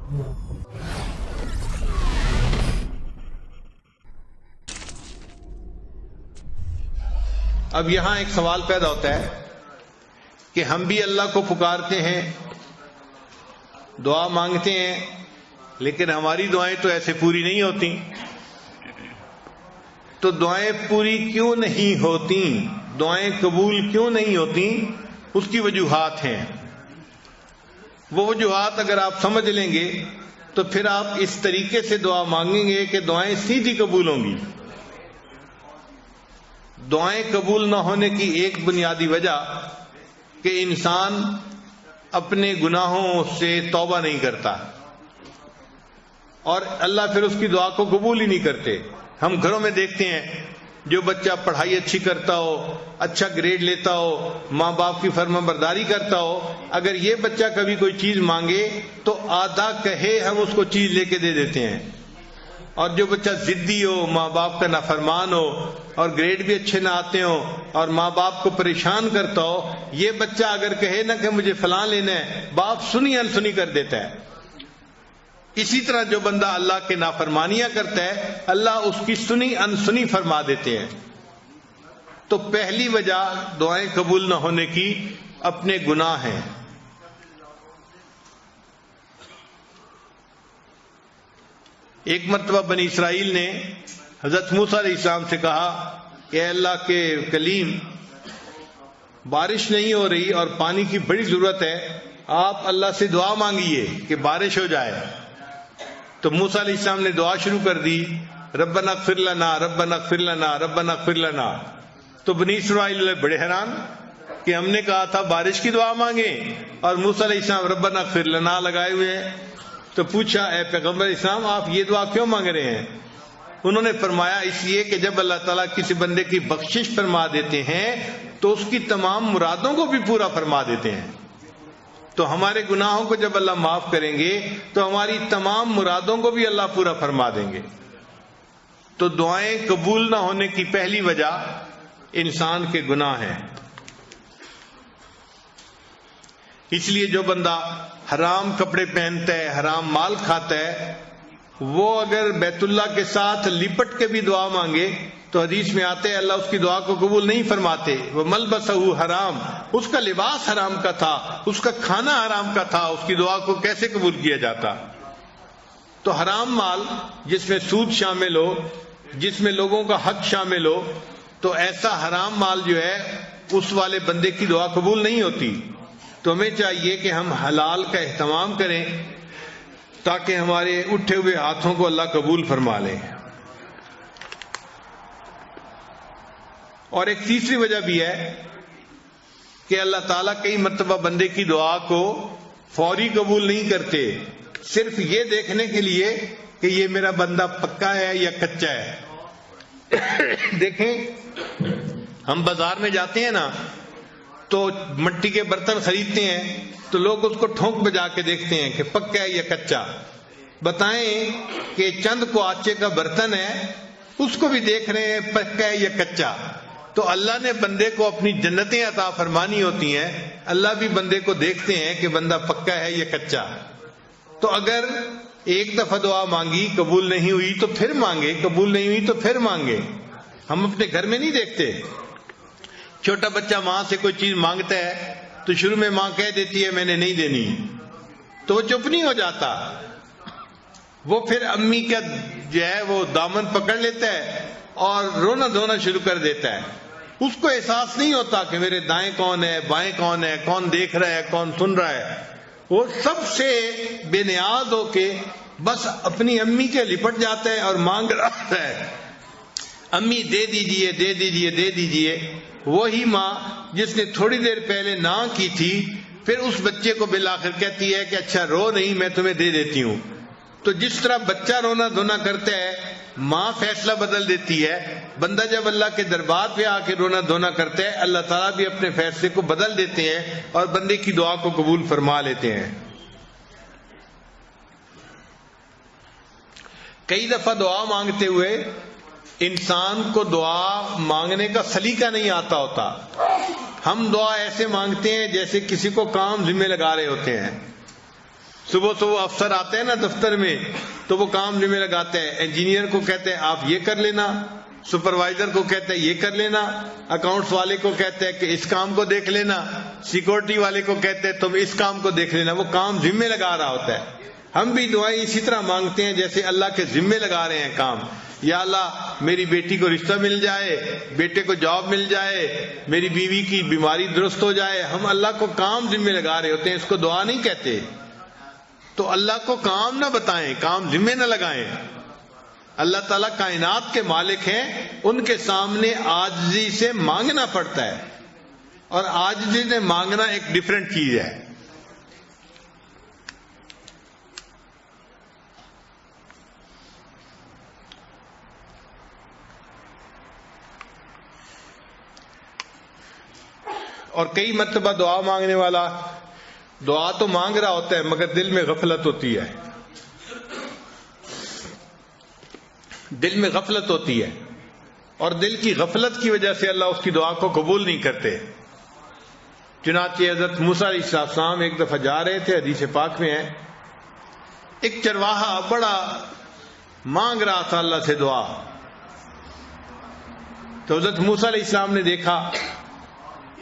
اب یہاں ایک سوال پیدا ہوتا ہے کہ ہم بھی اللہ کو پکارتے ہیں، دعا مانگتے ہیں، لیکن ہماری دعائیں تو ایسے پوری نہیں ہوتی. تو دعائیں پوری کیوں نہیں ہوتی؟ دعائیں قبول کیوں نہیں ہوتی؟ اس کی وجوہات ہیں. وہ وجوہات اگر آپ سمجھ لیں گے تو پھر آپ اس طریقے سے دعا مانگیں گے کہ دعائیں سیدھی قبول ہوں گی. دعائیں قبول نہ ہونے کی ایک بنیادی وجہ کہ انسان اپنے گناہوں سے توبہ نہیں کرتا، اور اللہ پھر اس کی دعا کو قبول ہی نہیں کرتے. ہم گھروں میں دیکھتے ہیں جو بچہ پڑھائی اچھی کرتا ہو، اچھا گریڈ لیتا ہو، ماں باپ کی فرما برداری کرتا ہو، اگر یہ بچہ کبھی کوئی چیز مانگے تو آدھا کہے ہم اس کو چیز لے کے دے دیتے ہیں. اور جو بچہ ضدی ہو، ماں باپ کا نافرمان ہو اور گریڈ بھی اچھے نہ آتے ہوں اور ماں باپ کو پریشان کرتا ہو، یہ بچہ اگر کہے نا کہ مجھے فلاں لینا ہے، باپ سنی انسنی کر دیتا ہے. اسی طرح جو بندہ اللہ کے نافرمانیاں کرتا ہے، اللہ اس کی سنی انسنی فرما دیتے ہیں. تو پہلی وجہ دعائیں قبول نہ ہونے کی اپنے گناہ ہیں. ایک مرتبہ بنی اسرائیل نے حضرت موسیٰ علیہ السلام سے کہا کہ اے اللہ کے کلیم، بارش نہیں ہو رہی اور پانی کی بڑی ضرورت ہے، آپ اللہ سے دعا مانگیے کہ بارش ہو جائے. تو موسیٰ علیہ السلام نے دعا شروع کر دی، ربنا اغفر لنا ربنا اغفر لنا ربنا اغفر لنا. تو بنی اسرائیل بڑے حیران کہ ہم نے کہا تھا بارش کی دعا مانگیں اور موسیٰ علیہ السلام ربنا اغفر لنا لگائے ہوئے ہیں. تو پوچھا اے پیغمبر اسلام، آپ یہ دعا کیوں مانگ رہے ہیں؟ انہوں نے فرمایا اس لیے کہ جب اللہ تعالیٰ کسی بندے کی بخشش فرما دیتے ہیں تو اس کی تمام مرادوں کو بھی پورا فرما دیتے ہیں. تو ہمارے گناہوں کو جب اللہ معاف کریں گے تو ہماری تمام مرادوں کو بھی اللہ پورا فرما دیں گے. تو دعائیں قبول نہ ہونے کی پہلی وجہ انسان کے گناہ ہیں. اس لیے جو بندہ حرام کپڑے پہنتا ہے، حرام مال کھاتا ہے، وہ اگر بیت اللہ کے ساتھ لپٹ کے بھی دعا مانگے تو حدیث میں آتے اللہ اس کی دعا کو قبول نہیں فرماتے. وہ ملبسہ حرام، اس کا لباس حرام کا تھا، اس کا کھانا حرام کا تھا، اس کی دعا کو کیسے قبول کیا جاتا؟ تو حرام مال جس میں سود شامل ہو، جس میں لوگوں کا حق شامل ہو، تو ایسا حرام مال جو ہے اس والے بندے کی دعا قبول نہیں ہوتی. تو ہمیں چاہیے کہ ہم حلال کا اہتمام کریں تاکہ ہمارے اٹھے ہوئے ہاتھوں کو اللہ قبول فرما لے. اور ایک تیسری وجہ بھی ہے کہ اللہ تعالیٰ کئی مرتبہ بندے کی دعا کو فوری قبول نہیں کرتے، صرف یہ دیکھنے کے لیے کہ یہ میرا بندہ پکا ہے یا کچا ہے. دیکھیں ہم بازار میں جاتے ہیں نا تو مٹی کے برتن خریدتے ہیں تو لوگ اس کو ٹھونک بجا کے دیکھتے ہیں کہ پکا ہے یا کچا. بتائیں کہ چند کو آچے کا برتن ہے، اس کو بھی دیکھ رہے ہیں پکا ہے یا کچا. تو اللہ نے بندے کو اپنی جنتیں عطا فرمانی ہوتی ہیں، اللہ بھی بندے کو دیکھتے ہیں کہ بندہ پکا ہے یا کچا. تو اگر ایک دفعہ دعا مانگی قبول نہیں ہوئی تو پھر مانگے، قبول نہیں ہوئی تو پھر مانگے. ہم اپنے گھر میں نہیں دیکھتے، چھوٹا بچہ ماں سے کوئی چیز مانگتا ہے تو شروع میں ماں کہہ دیتی ہے میں نے نہیں دینی، تو وہ چپ نہیں ہو جاتا، وہ پھر امی کا جو ہے وہ دامن پکڑ لیتا ہے اور رونا دھونا شروع کر دیتا ہے. اس کو احساس نہیں ہوتا کہ میرے دائیں کون ہے، بائیں کون ہے، کون دیکھ رہا ہے، کون سن رہا ہے. وہ سب سے بے نیاز ہو کے بس اپنی امی کے لپٹ جاتا ہے اور مانگ رہا ہے، امی دے دیجئے دے دیجئے دے دیجئے. وہی ماں جس نے تھوڑی دیر پہلے نہ کی تھی پھر اس بچے کو بالآخر کہتی ہے کہ اچھا رو نہیں، میں تمہیں دے دیتی ہوں. تو جس طرح بچہ رونا دھونا کرتا ہے ماں فیصلہ بدل دیتی ہے، بندہ جب اللہ کے دربار پہ آ کے رونا دھونا کرتا ہے اللہ تعالیٰ بھی اپنے فیصلے کو بدل دیتے ہیں اور بندے کی دعا کو قبول فرما لیتے ہیں. کئی دفعہ دعا مانگتے ہوئے انسان کو دعا مانگنے کا سلیقہ نہیں آتا ہوتا. ہم دعا ایسے مانگتے ہیں جیسے کسی کو کام ذمہ لگا رہے ہوتے ہیں. صبح صبح افسر آتے ہیں نا دفتر میں تو وہ کام ذمہ لگاتے ہیں. انجینئر کو کہتے ہیں آپ یہ کر لینا, سپروائزر کو کہتے ہیں یہ کر لینا, اکاؤنٹس والے کو کہتے ہیں کہ اس کام کو دیکھ لینا, سیکورٹی والے کو کہتے ہیں تم اس کام کو دیکھ لینا. وہ کام ذمہ لگا رہا ہوتا ہے. ہم بھی دعائیں اسی طرح مانگتے ہیں جیسے اللہ کے ذمہ لگا رہے ہیں کام. یا اللہ میری بیٹی کو رشتہ مل جائے, بیٹے کو جاب مل جائے, میری بیوی کی بیماری درست ہو جائے. ہم اللہ کو کام ذمہ لگا رہے ہوتے ہیں, اس کو دعا نہیں کہتے. تو اللہ کو کام نہ بتائیں, کام ذمہ نہ لگائیں. اللہ تعالیٰ کائنات کے مالک ہیں, ان کے سامنے عاجزی سے مانگنا پڑتا ہے, اور عاجزی سے مانگنا ایک ڈیفرنٹ چیز ہے. اور کئی مرتبہ دعا مانگنے والا دعا تو مانگ رہا ہوتا ہے مگر دل میں غفلت ہوتی ہے, دل میں غفلت ہوتی ہے, اور دل کی غفلت کی وجہ سے اللہ اس کی دعا کو قبول نہیں کرتے. چنانچہ حضرت موسیٰ علیہ السلام ایک دفعہ جا رہے تھے, حدیث پاک میں ہے, ایک چرواہا بڑا مانگ رہا تھا اللہ سے دعا. تو حضرت موسیٰ علیہ السلام نے دیکھا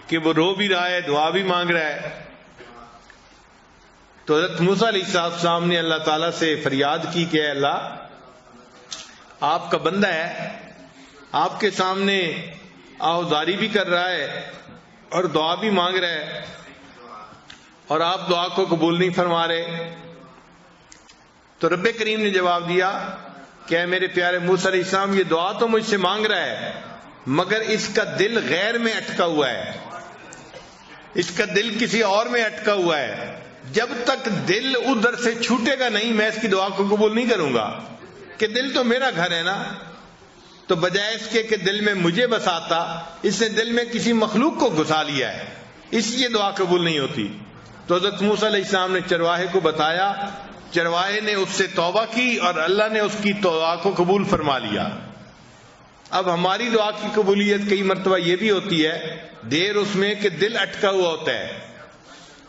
کہ وہ رو بھی رہا ہے, دعا بھی مانگ رہا ہے. تو حضرت موسیٰ علیہ السلام نے اللہ تعالیٰ سے فریاد کی کہ اے اللہ, آپ کا بندہ ہے, آپ کے سامنے آہوزاری بھی کر رہا ہے اور دعا بھی مانگ رہا ہے, اور آپ دعا کو قبول نہیں فرما رہے. تو رب کریم نے جواب دیا کہ اے میرے پیارے موسیٰ علیہ السلام, یہ دعا تو مجھ سے مانگ رہا ہے مگر اس کا دل غیر میں اٹکا ہوا ہے, اس کا دل کسی اور میں اٹکا ہوا ہے. جب تک دل ادھر سے چھوٹے گا نہیں میں اس کی دعا کو قبول نہیں کروں گا. کہ دل تو میرا گھر ہے نا, تو بجائے اس کے کہ دل میں مجھے بساتا, اس نے دل میں کسی مخلوق کو گھسا لیا ہے, اس لیے دعا قبول نہیں ہوتی. تو حضرت موسیٰ علیہ السلام نے چرواہے کو بتایا, چرواہے نے اس سے توبہ کی اور اللہ نے اس کی دعا کو قبول فرما لیا. اب ہماری دعا کی قبولیت کئی مرتبہ یہ بھی ہوتی ہے دیر اس میں کہ دل اٹکا ہوا ہوتا ہے.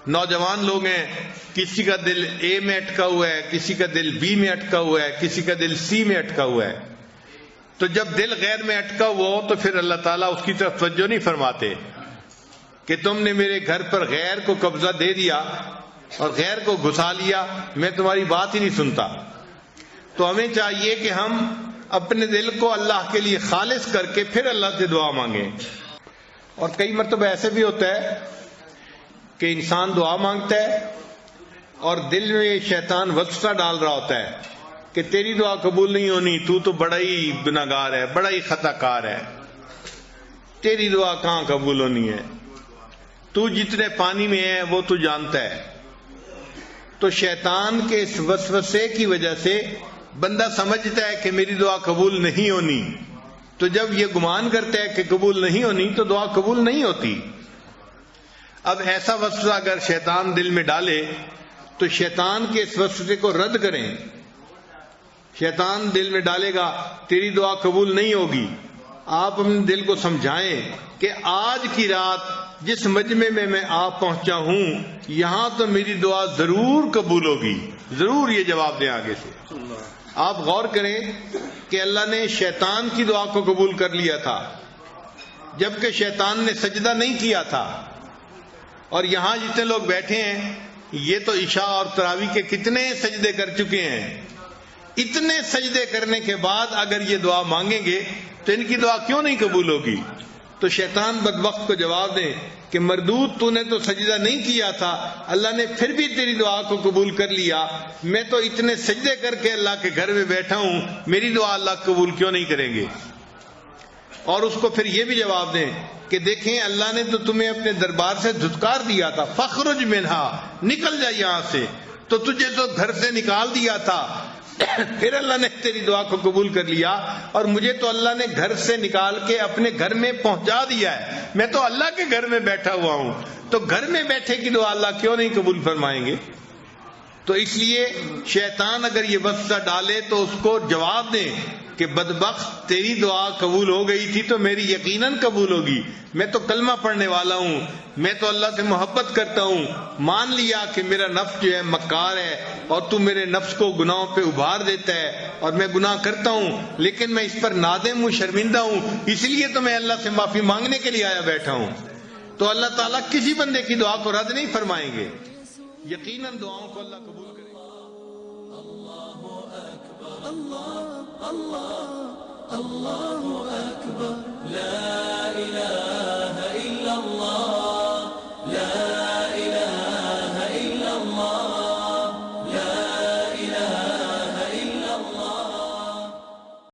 نوجوان لوگ ہیں, کسی کا دل اے میں اٹکا ہوا ہے, کسی کا دل بی میں اٹکا ہوا ہے, کسی کا دل سی میں اٹکا ہوا ہے. تو جب دل غیر میں اٹکا ہوا ہو تو پھر اللہ تعالیٰ اس کی طرف توجہ نہیں فرماتے کہ تم نے میرے گھر پر غیر کو قبضہ دے دیا اور غیر کو گھسا لیا, میں تمہاری بات ہی نہیں سنتا. تو ہمیں چاہیے کہ ہم اپنے دل کو اللہ کے لیے خالص کر کے پھر اللہ سے دعا مانگیں. اور کئی مرتبہ ایسے بھی ہوتا ہے کہ انسان دعا مانگتا ہے اور دل میں شیطان وسوسہ ڈال رہا ہوتا ہے کہ تیری دعا قبول نہیں ہونی, تو بڑا ہی گناہگار ہے, بڑا ہی خطا کار ہے, تیری دعا کہاں قبول ہونی ہے, تو جتنے پانی میں ہے وہ تو جانتا ہے. تو شیطان کے اس وسوسے کی وجہ سے بندہ سمجھتا ہے کہ میری دعا قبول نہیں ہونی. تو جب یہ گمان کرتا ہے کہ قبول نہیں ہونی تو دعا قبول نہیں ہوتی. اب ایسا وسوسہ اگر شیطان دل میں ڈالے تو شیطان کے اس وسوسے کو رد کریں. شیطان دل میں ڈالے گا تیری دعا قبول نہیں ہوگی, آپ اپنے دل کو سمجھائیں کہ آج کی رات جس مجمع میں آپ پہنچا ہوں یہاں تو میری دعا ضرور قبول ہوگی, ضرور یہ جواب دیں آگے سے. آپ غور کریں کہ اللہ نے شیطان کی دعا کو قبول کر لیا تھا جبکہ شیطان نے سجدہ نہیں کیا تھا. اور یہاں جتنے لوگ بیٹھے ہیں یہ تو عشاء اور تراویح کے کتنے سجدے کر چکے ہیں. اتنے سجدے کرنے کے بعد اگر یہ دعا مانگیں گے تو ان کی دعا کیوں نہیں قبول ہوگی؟ تو شیطان بدبخت کو جواب دے کہ مردود تو نے تو سجدہ نہیں کیا تھا, اللہ نے پھر بھی تیری دعا کو قبول کر لیا, میں تو اتنے سجدے کر کے اللہ کے گھر میں بیٹھا ہوں, میری دعا اللہ قبول کیوں نہیں کریں گے؟ اور اس کو پھر یہ بھی جواب دیں کہ دیکھیں اللہ نے تو تمہیں اپنے دربار سے دھتکار دیا تھا, فخرج منہا, نکل جا یہاں سے, تو تجھے تو گھر سے نکال دیا تھا, پھر اللہ نے تیری دعا کو قبول کر لیا, اور مجھے تو اللہ نے گھر سے نکال کے اپنے گھر میں پہنچا دیا ہے, میں تو اللہ کے گھر میں بیٹھا ہوا ہوں, تو گھر میں بیٹھے کی دعا اللہ کیوں نہیں قبول فرمائیں گے؟ تو اس لیے شیطان اگر یہ وسوسہ ڈالے تو اس کو جواب دیں کہ بدبخت تیری دعا قبول ہو گئی تھی تو میری یقیناً قبول ہوگی. میں تو کلمہ پڑھنے والا ہوں, میں تو اللہ سے محبت کرتا ہوں, مان لیا کہ میرا نفس جو ہے مکار ہے اور تو میرے نفس کو گناہوں پہ ابھار دیتا ہے اور میں گناہ کرتا ہوں, لیکن میں اس پر نادم ہوں, شرمندہ ہوں, اس لیے تو میں اللہ سے معافی مانگنے کے لیے آیا بیٹھا ہوں. تو اللہ تعالیٰ کسی بندے کی دعا کو رد نہیں فرمائیں گے, یقیناً دعاؤں کو اللہ قبول کرے گا. اللہ اکبر لا الہ